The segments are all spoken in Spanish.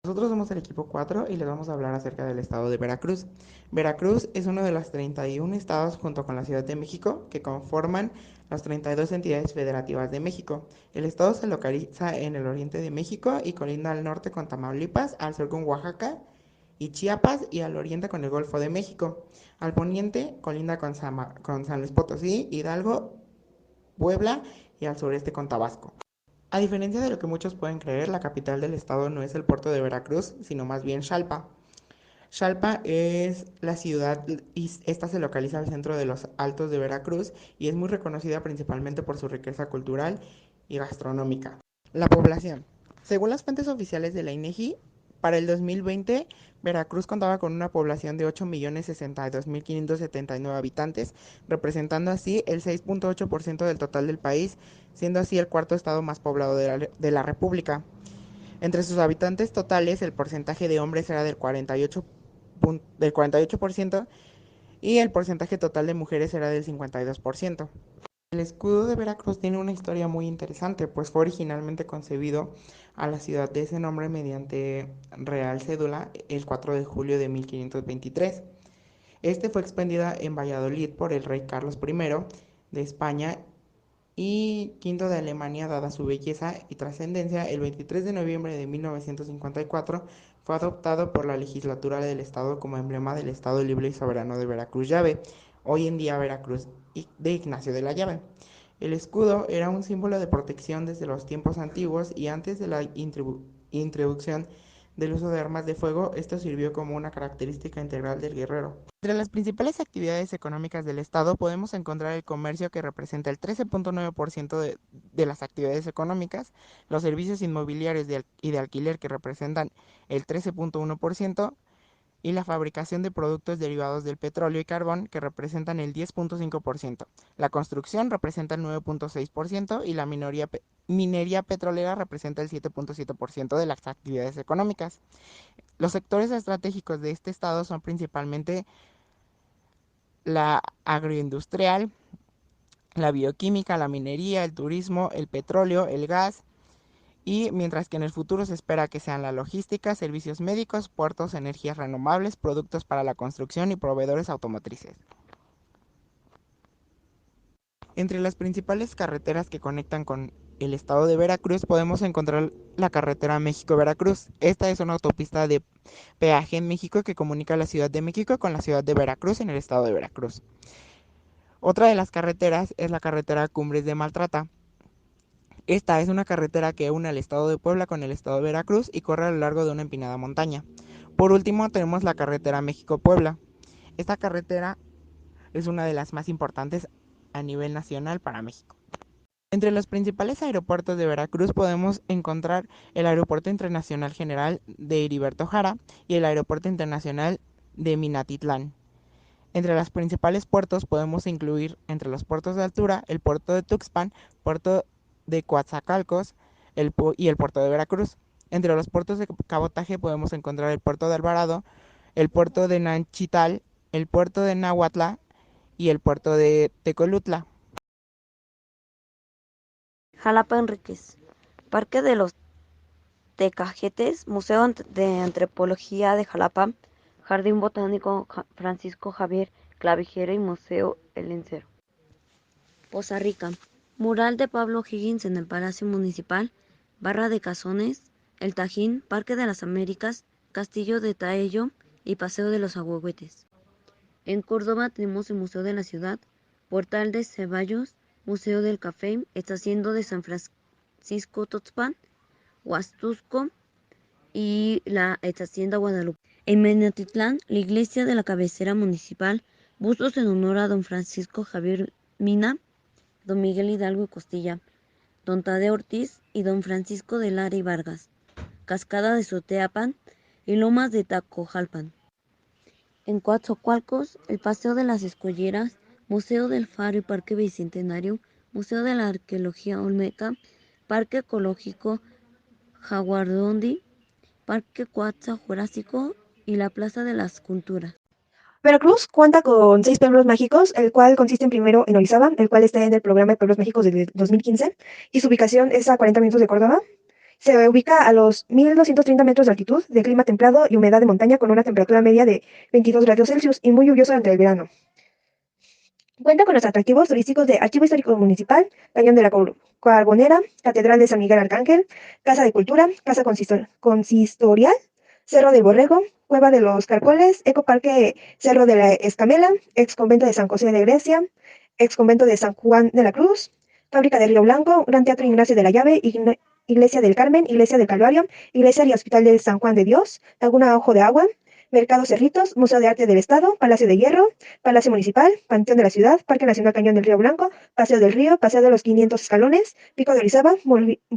Nosotros somos el equipo 4 y les vamos a hablar acerca del estado de Veracruz. Veracruz es uno de los 31 estados junto con la Ciudad de México que conforman las 32 entidades federativas de México. El estado se localiza en el oriente de México y colinda al norte con Tamaulipas, al sur con Oaxaca y Chiapas y al oriente con el Golfo de México. Al poniente colinda con San Luis Potosí, Hidalgo, Puebla y al sureste con Tabasco. A diferencia de lo que muchos pueden creer, la capital del estado no es el puerto de Veracruz, sino más bien Xalpa. Xalpa es la ciudad y esta se localiza al centro de los Altos de Veracruz y es muy reconocida principalmente por su riqueza cultural y gastronómica. La población. Según las fuentes oficiales de la INEGI, para el 2020, Veracruz contaba con una población de 8.062.579 habitantes, representando así el 6.8% del total del país, siendo así el cuarto estado más poblado de la República. Entre sus habitantes totales, el porcentaje de hombres era del 48% y el porcentaje total de mujeres era del 52%. El escudo de Veracruz tiene una historia muy interesante, pues fue originalmente concebido a la ciudad de ese nombre mediante Real Cédula el 4 de julio de 1523. Este fue expendida en Valladolid por el rey Carlos I de España y Quinto de Alemania, dada su belleza y trascendencia. El 23 de noviembre de 1954 fue adoptado por la legislatura del estado como emblema del Estado Libre y Soberano de Veracruz Llave, hoy en día Veracruz de Ignacio de la Llave. El escudo era un símbolo de protección desde los tiempos antiguos y antes de la introducción del uso de armas de fuego, esto sirvió como una característica integral del guerrero. Entre las principales actividades económicas del Estado podemos encontrar el comercio, que representa el 13.9% de las actividades económicas, los servicios inmobiliarios y de alquiler, que representan el 13.1%, y la fabricación de productos derivados del petróleo y carbón, que representan el 10.5%. La construcción representa el 9.6% y la minería petrolera representa el 7.7% de las actividades económicas. Los sectores estratégicos de este estado son principalmente la agroindustrial, la bioquímica, la minería, el turismo, el petróleo, el gas, y mientras que en el futuro se espera que sean la logística, servicios médicos, puertos, energías renovables, productos para la construcción y proveedores automotrices. Entre las principales carreteras que conectan con el estado de Veracruz podemos encontrar la carretera México-Veracruz. Esta es una autopista de peaje en México que comunica la Ciudad de México con la ciudad de Veracruz en el estado de Veracruz. Otra de las carreteras es la carretera Cumbres de Maltrata. Esta es una carretera que une al estado de Puebla con el estado de Veracruz y corre a lo largo de una empinada montaña. Por último tenemos la carretera México-Puebla. Esta carretera es una de las más importantes a nivel nacional para México. Entre los principales aeropuertos de Veracruz podemos encontrar el Aeropuerto Internacional General de Heriberto Jara y el Aeropuerto Internacional de Minatitlán. Entre los principales puertos podemos incluir entre los puertos de altura el puerto de Tuxpan, puerto de Coatzacoalcos y el puerto de Veracruz. Entre los puertos de cabotaje podemos encontrar el puerto de Alvarado, el puerto de Nanchital, el puerto de Nahuatla y el puerto de Tecolutla. Jalapa Enríquez, Parque de los Tecajetes, Museo de Antropología de Jalapa, Jardín Botánico Francisco Javier Clavijero y Museo El Lencero. Poza Rica, mural de Pablo Higgins en el Palacio Municipal, Barra de Cazones, El Tajín, Parque de las Américas, Castillo de Taello y Paseo de los Ahuehuetes. En Córdoba tenemos el Museo de la Ciudad, Portal de Ceballos, Museo del Café, Estación de San Francisco Tuxpan, Huastusco y la Hacienda Guadalupe. En Minatitlán, la iglesia de la cabecera municipal, bustos en honor a don Francisco Javier Mina, don Miguel Hidalgo y Costilla, don Tadeo Ortiz y don Francisco de Lara y Vargas, Cascada de Soteapan y Lomas de Tacojalpan. En Coatzacoalcos, el Paseo de las Escolleras, Museo del Faro y Parque Bicentenario, Museo de la Arqueología Olmeca, Parque Ecológico Jaguarondi, Parque Coatza Jurásico y la Plaza de las Culturas. Veracruz cuenta con 6 pueblos mágicos, el cual consiste en primero en Orizaba, el cual está en el programa de Pueblos Mágicos del 2015, y su ubicación es a 40 minutos de Córdoba. Se ubica a los 1230 metros de altitud, de clima templado y humedad de montaña con una temperatura media de 22 grados Celsius y muy lluvioso durante el verano. Cuenta con los atractivos turísticos de Archivo Histórico Municipal, Cañón de la Carbonera, Catedral de San Miguel Arcángel, Casa de Cultura, Casa Consistorial, Cerro del Borrego, Cueva de los Carcoles, Ecoparque Cerro de la Escamela, Ex Convento de San José de Grecia, Ex Convento de San Juan de la Cruz, Fábrica de Río Blanco, Gran Teatro Ignacio de la Llave, Iglesia del Carmen, Iglesia del Calvario, Iglesia y Hospital de San Juan de Dios, Laguna Ojo de Agua, Mercado Cerritos, Museo de Arte del Estado, Palacio de Hierro, Palacio Municipal, Panteón de la Ciudad, Parque Nacional Cañón del Río Blanco, Paseo del Río, Paseo de los 500 Escalones, Pico de Orizaba,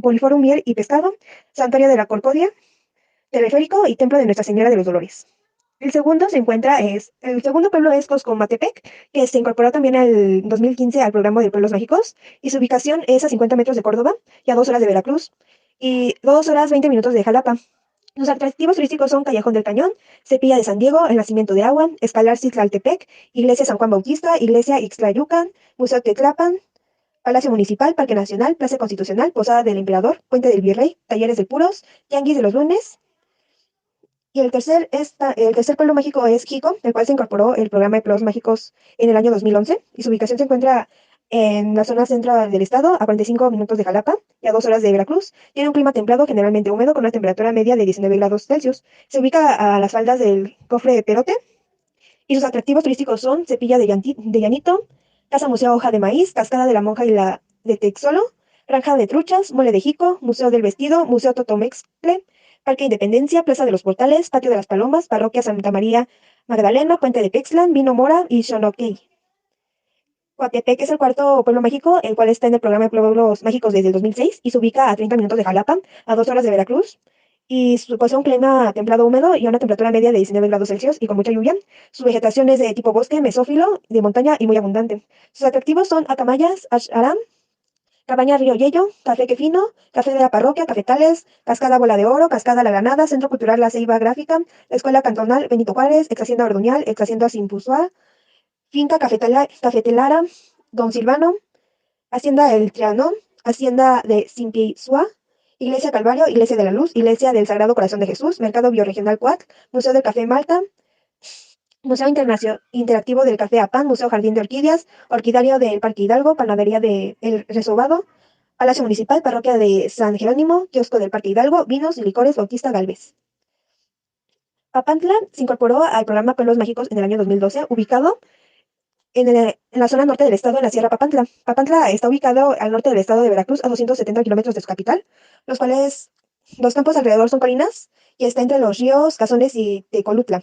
Poliforum Miel y Pescado, Santuario de la Concordia, Teleférico y Templo de Nuestra Señora de los Dolores. El segundo pueblo es Coscomatepec, que se incorporó también en el 2015 al programa de Pueblos Mágicos, y su ubicación es a 50 metros de Córdoba y a 2 horas de Veracruz, y 2 horas 20 minutos de Jalapa. Los atractivos turísticos son Callejón del Cañón, Cepilla de San Diego, El Nacimiento de Agua, Escalar Citlaltepec, Iglesia San Juan Bautista, Iglesia Ixtlayucan, Museo Tetlapan, Palacio Municipal, Parque Nacional, Plaza Constitucional, Posada del Emperador, Puente del Virrey, Talleres de Puros, Tianguis de los Lunes. Y el tercer pueblo mágico es Jico, el cual se incorporó el programa de pueblos mágicos en el año 2011, y su ubicación se encuentra en la zona central del estado, a 45 minutos de Jalapa y a 2 horas de Veracruz. Tiene un clima templado, generalmente húmedo, con una temperatura media de 19 grados Celsius. Se ubica a las faldas del Cofre de Perote, y sus atractivos turísticos son Cepilla de Llanito, Casa Museo Hoja de Maíz, Cascada de la Monja y la de Texolo, Granja de Truchas, Mole de Jico, Museo del Vestido, Museo Totomexcle, Parque Independencia, Plaza de los Portales, Patio de las Palomas, Parroquia Santa María Magdalena, Puente de Pexlan, Vino Mora y Xonokey. Coatepec es el cuarto pueblo mágico, el cual está en el programa de pueblos mágicos desde el 2006 y se ubica a 30 minutos de Jalapa, a 2 horas de Veracruz. Y posee un clima templado húmedo y una temperatura media de 19 grados Celsius y con mucha lluvia. Su vegetación es de tipo bosque, mesófilo, de montaña y muy abundante. Sus atractivos son Acamayas, Aram, Cabaña Río Yello, Café Quefino, Café de la Parroquia, Cafetales, Cascada Bola de Oro, Cascada La Granada, Centro Cultural La Ceiba Gráfica, la Escuela Cantonal Benito Juárez, Ex Hacienda Orduñal, Ex Hacienda Simpuzua, Finca Cafetelara, Don Silvano, Hacienda El Trianón, Hacienda de Simpizua, Iglesia Calvario, Iglesia de la Luz, Iglesia del Sagrado Corazón de Jesús, Mercado Bioregional Cuac, Museo del Café Malta, Museo Interactivo del Café Apán, Museo Jardín de Orquídeas, Orquidario del Parque Hidalgo, Panadería de El Resobado, Palacio Municipal, Parroquia de San Jerónimo, Kiosco del Parque Hidalgo, Vinos y Licores Bautista Galvez. Papantla se incorporó al programa Pueblos Mágicos en el año 2012, ubicado en la zona norte del estado, en la Sierra Papantla. Papantla está ubicado al norte del estado de Veracruz, a 270 kilómetros de su capital, los cuales los campos alrededor son colinas y está entre los ríos Cazones y Tecolutla.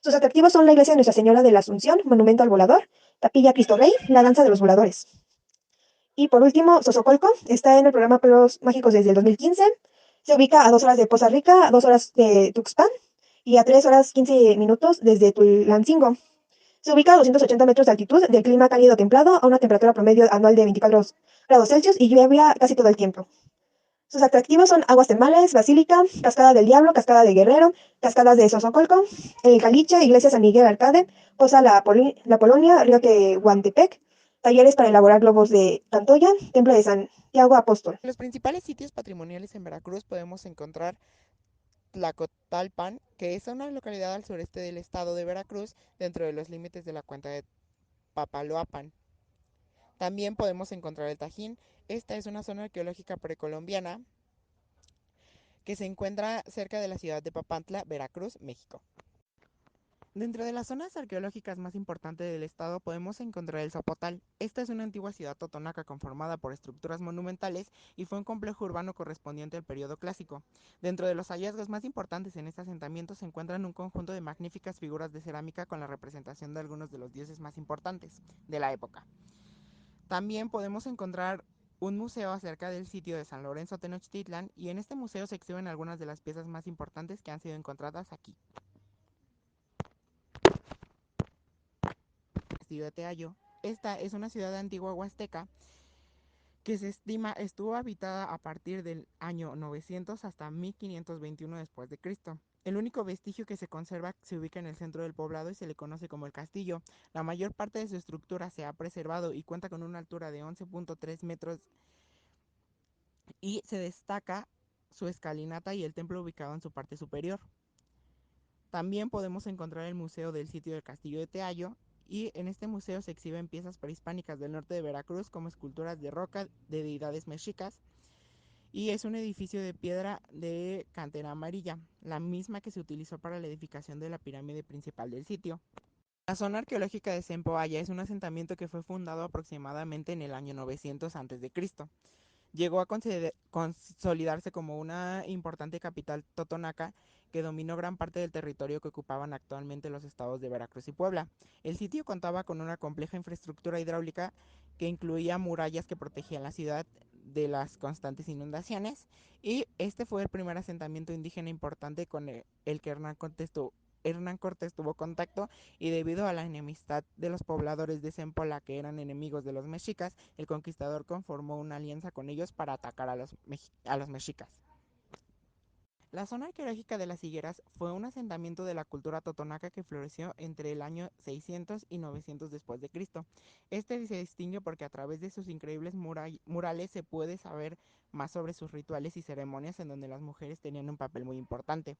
Sus atractivos son la iglesia de Nuestra Señora de la Asunción, Monumento al Volador, Capilla Cristo Rey, la danza de los voladores. Y por último, Sosocolco está en el programa Pueblos Mágicos desde el 2015. Se ubica a 2 horas de Poza Rica, a 2 horas de Tuxpan y a 3 horas 15 minutos desde Tulancingo. Se ubica a 280 metros de altitud, del clima cálido templado, a una temperatura promedio anual de 24 grados Celsius y lluvia casi todo el tiempo. Sus atractivos son aguas termales, basílica, cascada del Diablo, cascada de Guerrero, cascadas de Sosocolco, el Caliche, iglesia San Miguel Arcade, Poza la Polonia, río Tehuantepec, talleres para elaborar globos de Cantoya, templo de Santiago Apóstol. En los principales sitios patrimoniales en Veracruz podemos encontrar Tlacotalpan, que es una localidad al sureste del estado de Veracruz, dentro de los límites de la cuenca de Papaloapan. También podemos encontrar el Tajín. Esta es una zona arqueológica precolombiana que se encuentra cerca de la ciudad de Papantla, Veracruz, México. Dentro de las zonas arqueológicas más importantes del estado podemos encontrar el Zapotal. Esta es una antigua ciudad totonaca conformada por estructuras monumentales y fue un complejo urbano correspondiente al periodo clásico. Dentro de los hallazgos más importantes en este asentamiento se encuentran un conjunto de magníficas figuras de cerámica con la representación de algunos de los dioses más importantes de la época. También podemos encontrar un museo acerca del sitio de San Lorenzo Tenochtitlan, y en este museo se exhiben algunas de las piezas más importantes que han sido encontradas aquí. Castillo de Teallo. Esta es una ciudad antigua huasteca que se estima estuvo habitada a partir del año 900 hasta 1521 después de Cristo. El único vestigio que se conserva se ubica en el centro del poblado y se le conoce como el castillo. La mayor parte de su estructura se ha preservado y cuenta con una altura de 11.3 metros y se destaca su escalinata y el templo ubicado en su parte superior. También podemos encontrar el museo del sitio del Castillo de Teayo, y en este museo se exhiben piezas prehispánicas del norte de Veracruz como esculturas de roca de deidades mexicas, y es un edificio de piedra de cantera amarilla, la misma que se utilizó para la edificación de la pirámide principal del sitio. La zona arqueológica de Zempoalla es un asentamiento que fue fundado aproximadamente en el año 900 a.C. Llegó a consolidarse como una importante capital totonaca que dominó gran parte del territorio que ocupaban actualmente los estados de Veracruz y Puebla. El sitio contaba con una compleja infraestructura hidráulica que incluía murallas que protegían la ciudad de las constantes inundaciones, y este fue el primer asentamiento indígena importante con el que Hernán Cortés tuvo contacto, y debido a la enemistad de los pobladores de Zempoala, que eran enemigos de los mexicas, el conquistador conformó una alianza con ellos para atacar a los mexicas. La zona arqueológica de las Higueras fue un asentamiento de la cultura totonaca que floreció entre el año 600 y 900 después de Cristo. Este se distingue porque a través de sus increíbles murales se puede saber más sobre sus rituales y ceremonias, en donde las mujeres tenían un papel muy importante.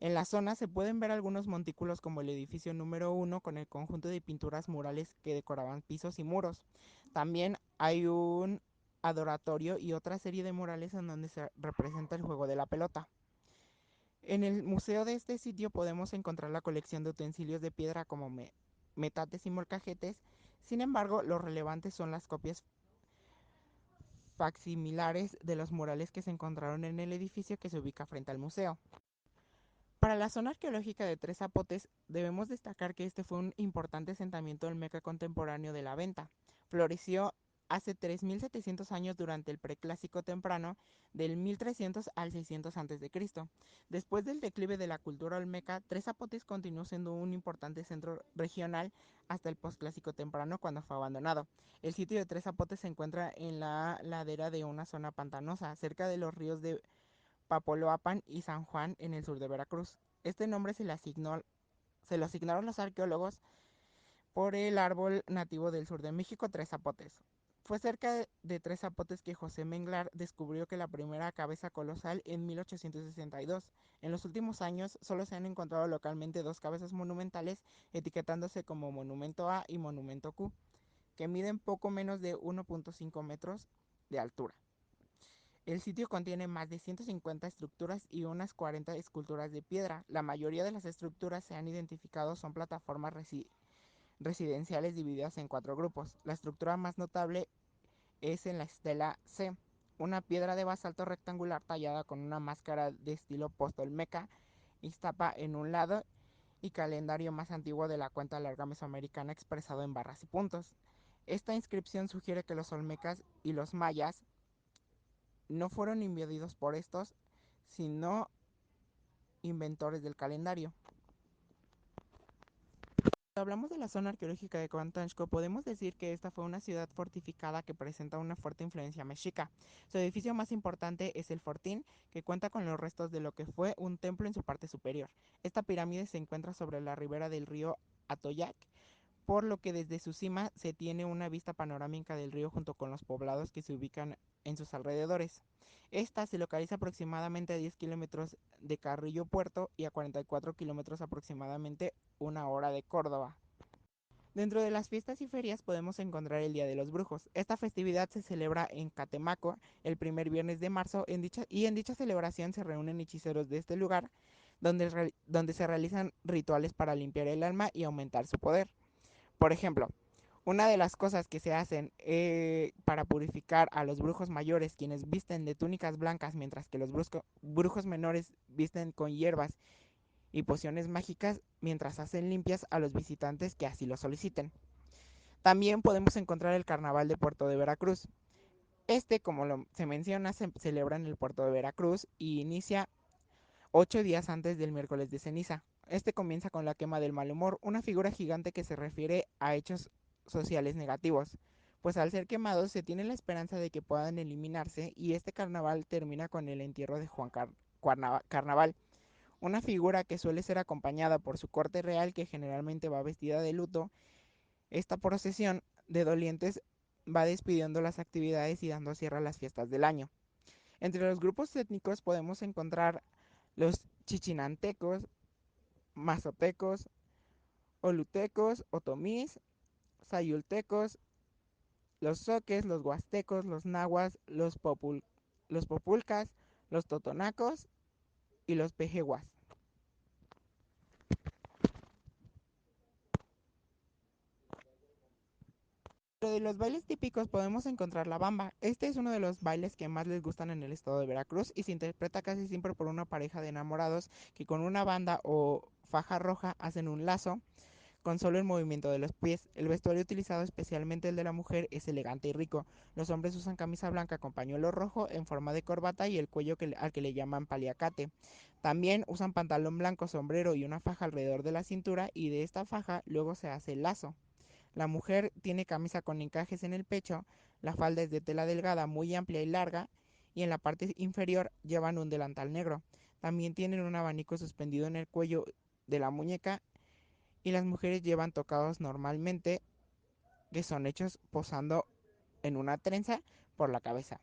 En la zona se pueden ver algunos montículos como el edificio número 1 con el conjunto de pinturas murales que decoraban pisos y muros. También hay un adoratorio y otra serie de murales en donde se representa el juego de la pelota. En el museo de este sitio podemos encontrar la colección de utensilios de piedra como metates y molcajetes. Sin embargo, lo relevantes son las copias facsimilares de los murales que se encontraron en el edificio que se ubica frente al museo. Para la zona arqueológica de Tres Zapotes, debemos destacar que este fue un importante asentamiento del Meca contemporáneo de la Venta. Floreció hace 3700 años durante el preclásico temprano, del 1300 al 600 a.C. Después del declive de la cultura olmeca, Tres Zapotes continuó siendo un importante centro regional hasta el postclásico temprano, cuando fue abandonado. El sitio de Tres Zapotes se encuentra en la ladera de una zona pantanosa, cerca de los ríos de Papoloapan y San Juan, en el sur de Veracruz. Este nombre se lo asignaron los arqueólogos por el árbol nativo del sur de México, Tres Zapotes. Fue cerca de Tres Zapotes que José Menglar descubrió que la primera cabeza colosal en 1862. En los últimos años solo se han encontrado localmente dos cabezas monumentales, etiquetándose como Monumento A y Monumento Q, que miden poco menos de 1.5 metros de altura. El sitio contiene más de 150 estructuras y unas 40 esculturas de piedra. La mayoría de las estructuras se han identificado son plataformas residenciales divididas en 4 grupos. La estructura más notable es en la estela C, una piedra de basalto rectangular tallada con una máscara de estilo post-olmeca, Iztapa en un lado, y calendario más antiguo de la cuenta larga mesoamericana expresado en barras y puntos. Esta inscripción sugiere que los olmecas y los mayas no fueron invadidos por estos, sino inventores del calendario. Cuando hablamos de la zona arqueológica de Coantanchco, podemos decir que esta fue una ciudad fortificada que presenta una fuerte influencia mexica. Su edificio más importante es el Fortín, que cuenta con los restos de lo que fue un templo en su parte superior. Esta pirámide se encuentra sobre la ribera del río Atoyac, por lo que desde su cima se tiene una vista panorámica del río junto con los poblados que se ubican en sus alrededores. Esta se localiza aproximadamente a 10 kilómetros de Carrillo Puerto y a 44 kilómetros aproximadamente una hora de Córdoba. Dentro de las fiestas y ferias podemos encontrar el Día de los Brujos. Esta festividad se celebra en Catemaco el primer viernes de marzo, en dicha celebración se reúnen hechiceros de este lugar, donde se realizan rituales para limpiar el alma y aumentar su poder. Por ejemplo, una de las cosas que se hacen para purificar a los brujos mayores, quienes visten de túnicas blancas, mientras que los brujos menores visten con hierbas y pociones mágicas, mientras hacen limpias a los visitantes que así lo soliciten. También podemos encontrar el Carnaval de Puerto de Veracruz. Este, como se menciona, se celebra en el puerto de Veracruz y inicia 8 días antes del miércoles de ceniza. Este comienza con la quema del mal humor, una figura gigante que se refiere a hechos sociales negativos, pues al ser quemados se tiene la esperanza de que puedan eliminarse, y este carnaval termina con el entierro de Juan Carnaval, una figura que suele ser acompañada por su corte real, que generalmente va vestida de luto. Esta procesión de dolientes va despidiendo las actividades y dando cierre a las fiestas del año. Entre los grupos étnicos podemos encontrar los chichinantecos, mazotecos, olutecos, otomís, sayultecos, los zoques, los huastecos, los nahuas, los populcas, los totonacos y los pejehuas. Dentro de los bailes típicos podemos encontrar la bamba. Este es uno de los bailes que más les gustan en el estado de Veracruz y se interpreta casi siempre por una pareja de enamorados que con una banda o faja roja hacen un lazo con solo el movimiento de los pies. El vestuario utilizado, especialmente el de la mujer, es elegante y rico. Los hombres usan camisa blanca con pañuelo rojo en forma de corbata y el cuello al que le llaman paliacate. También usan pantalón blanco, sombrero y una faja alrededor de la cintura, y de esta faja luego se hace el lazo. La mujer tiene camisa con encajes en el pecho, la falda es de tela delgada, muy amplia y larga, y en la parte inferior llevan un delantal negro. También tienen un abanico suspendido en el cuello de la muñeca, y las mujeres llevan tocados normalmente, que son hechos posando en una trenza por la cabeza.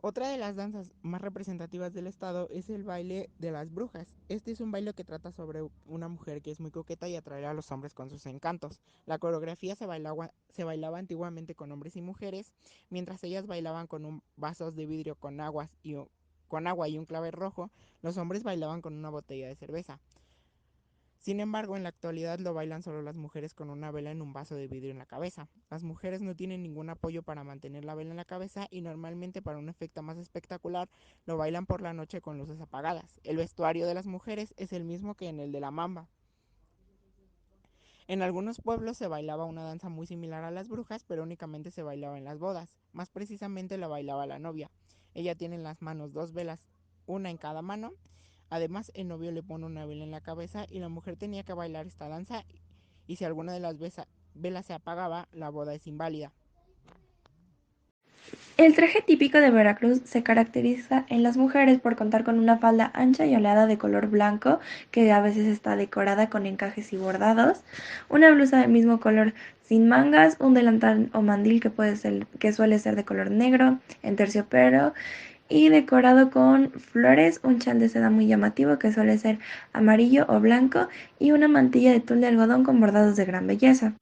Otra de las danzas más representativas del estado es el baile de las brujas. Este es un baile que trata sobre una mujer que es muy coqueta y atrae a los hombres con sus encantos. La coreografía se bailaba antiguamente con hombres y mujeres, mientras ellas bailaban con vasos de vidrio con agua y un clavel rojo. Los hombres bailaban con una botella de cerveza. Sin embargo, en la actualidad lo bailan solo las mujeres con una vela en un vaso de vidrio en la cabeza. Las mujeres no tienen ningún apoyo para mantener la vela en la cabeza y normalmente, para un efecto más espectacular, lo bailan por la noche con luces apagadas. El vestuario de las mujeres es el mismo que en el de la mamba. En algunos pueblos se bailaba una danza muy similar a las brujas, pero únicamente se bailaba en las bodas. Más precisamente la bailaba la novia. Ella tiene en las manos dos velas, una en cada mano. Además, el novio le pone una vela en la cabeza y la mujer tenía que bailar esta danza, y si alguna de las velas se apagaba, la boda es inválida. El traje típico de Veracruz se caracteriza en las mujeres por contar con una falda ancha y oleada de color blanco, que a veces está decorada con encajes y bordados, una blusa del mismo color sin mangas, un delantal o mandil que suele ser de color negro, en terciopelo y decorado con flores, un chal de seda muy llamativo que suele ser amarillo o blanco y una mantilla de tul de algodón con bordados de gran belleza.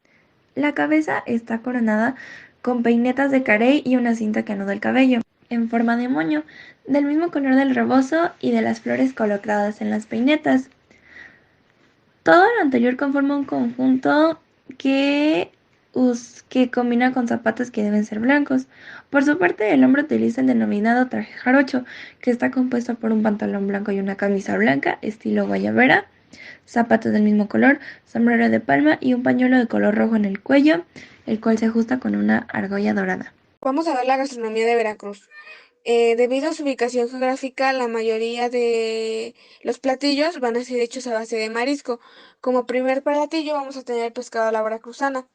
La cabeza está coronada con peinetas de carey y una cinta que anuda el cabello, en forma de moño, del mismo color del rebozo y de las flores colocadas en las peinetas. Todo lo anterior conforma un conjunto que, que combina con zapatos que deben ser blancos. Por su parte, el hombre utiliza el denominado traje jarocho, que está compuesto por un pantalón blanco y una camisa blanca, estilo guayabera, zapatos del mismo color, sombrero de palma y un pañuelo de color rojo en el cuello, el cual se ajusta con una argolla dorada. Vamos a ver la gastronomía de Veracruz. Debido a su ubicación geográfica, la mayoría de los platillos van a ser hechos a base de marisco. Como primer platillo vamos a tener pescado a la veracruzana.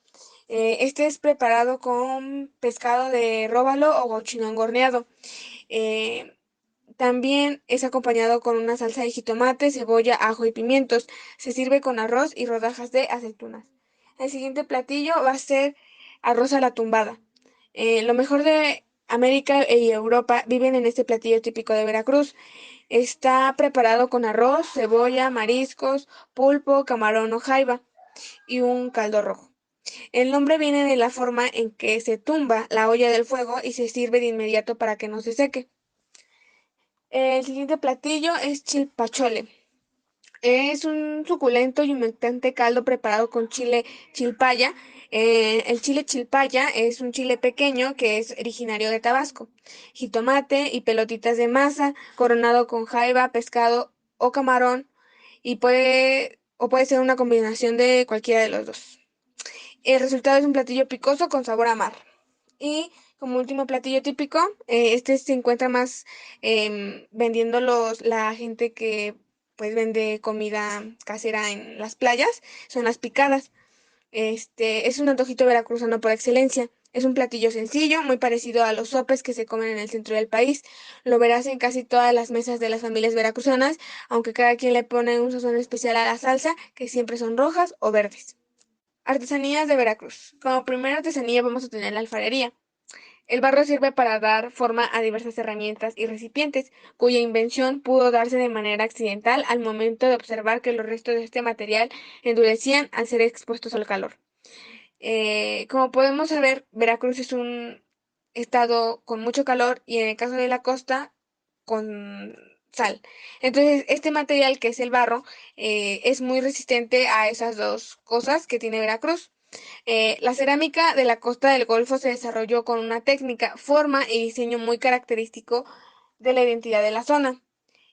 Este es preparado con pescado de róbalo o cochinón horneado. Eh, También es acompañado con una salsa de jitomate, cebolla, ajo y pimientos. Se sirve con arroz y rodajas de aceitunas. El siguiente platillo va a ser arroz a la tumbada. Lo mejor de América y Europa viven en este platillo típico de Veracruz. Está preparado con arroz, cebolla, mariscos, pulpo, camarón o jaiba y un caldo rojo. El nombre viene de la forma en que se tumba la olla del fuego y se sirve de inmediato para que no se seque. El siguiente platillo es chilpachole. Es un suculento y humectante caldo preparado con chile chilpaya. El chile chilpaya es un chile pequeño que es originario de Tabasco. Jitomate y pelotitas de masa, coronado con jaiba, pescado o camarón, o puede ser una combinación de cualquiera de los dos. El resultado es un platillo picoso con sabor a mar. Y como último platillo típico, este se encuentra más vendiendo la gente que pues vende comida casera en las playas, son las picadas. Este es un antojito veracruzano por excelencia. Es un platillo sencillo, muy parecido a los sopes que se comen en el centro del país. Lo verás en casi todas las mesas de las familias veracruzanas, aunque cada quien le pone un sazón especial a la salsa, que siempre son rojas o verdes. Artesanías de Veracruz. Como primera artesanía vamos a tener la alfarería. El barro sirve para dar forma a diversas herramientas y recipientes, cuya invención pudo darse de manera accidental al momento de observar que los restos de este material endurecían al ser expuestos al calor. Como podemos saber, Veracruz es un estado con mucho calor y en el caso de la costa, con sal. Entonces, este material que es el barro es muy resistente a esas dos cosas que tiene Veracruz. La cerámica de la costa del Golfo se desarrolló con una técnica, forma y diseño muy característico de la identidad de la zona.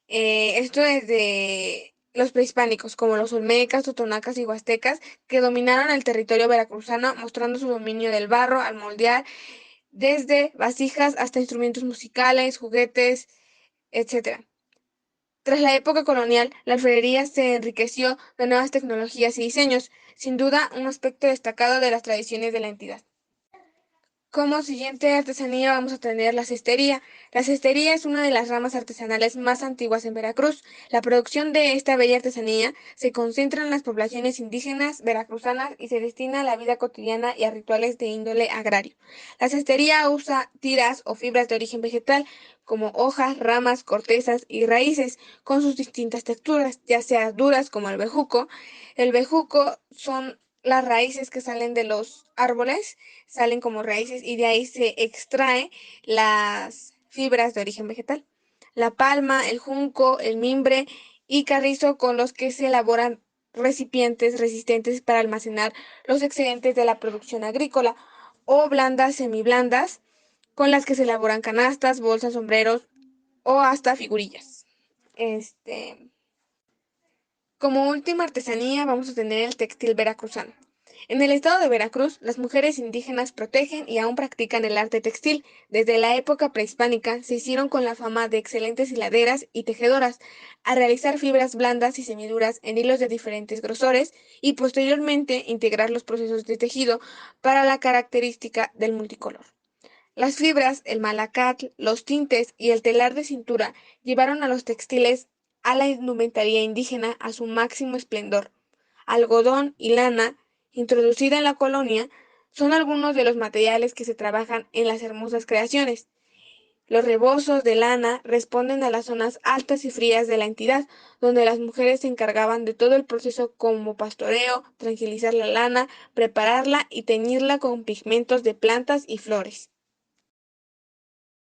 Esto desde los prehispánicos, como los olmecas, totonacas y huastecas, que dominaron el territorio veracruzano, mostrando su dominio del barro al moldear desde vasijas hasta instrumentos musicales, juguetes, etc. Tras la época colonial, la alfarería se enriqueció de nuevas tecnologías y diseños, sin duda un aspecto destacado de las tradiciones de la entidad. Como siguiente artesanía vamos a tener la cestería. La cestería es una de las ramas artesanales más antiguas en Veracruz. La producción de esta bella artesanía se concentra en las poblaciones indígenas veracruzanas y se destina a la vida cotidiana y a rituales de índole agrario. La cestería usa tiras o fibras de origen vegetal, como hojas, ramas, cortezas y raíces, con sus distintas texturas, ya sea duras como el bejuco. El bejuco son las raíces que salen de los árboles, salen como raíces y de ahí se extrae las fibras de origen vegetal. La palma, el junco, el mimbre y carrizo con los que se elaboran recipientes resistentes para almacenar los excedentes de la producción agrícola o blandas, semiblandas, con las que se elaboran canastas, bolsas, sombreros o hasta figurillas. Como última artesanía vamos a tener el textil veracruzano. En el estado de Veracruz, las mujeres indígenas protegen y aún practican el arte textil. Desde la época prehispánica se hicieron con la fama de excelentes hiladeras y tejedoras, a realizar fibras blandas y semiduras en hilos de diferentes grosores y posteriormente integrar los procesos de tejido para la característica del multicolor. Las fibras, el malacatl, los tintes y el telar de cintura llevaron a los textiles a la indumentaria indígena a su máximo esplendor. Algodón y lana, introducida en la colonia, son algunos de los materiales que se trabajan en las hermosas creaciones. Los rebozos de lana responden a las zonas altas y frías de la entidad, donde las mujeres se encargaban de todo el proceso como pastoreo, tranquilizar la lana, prepararla y teñirla con pigmentos de plantas y flores.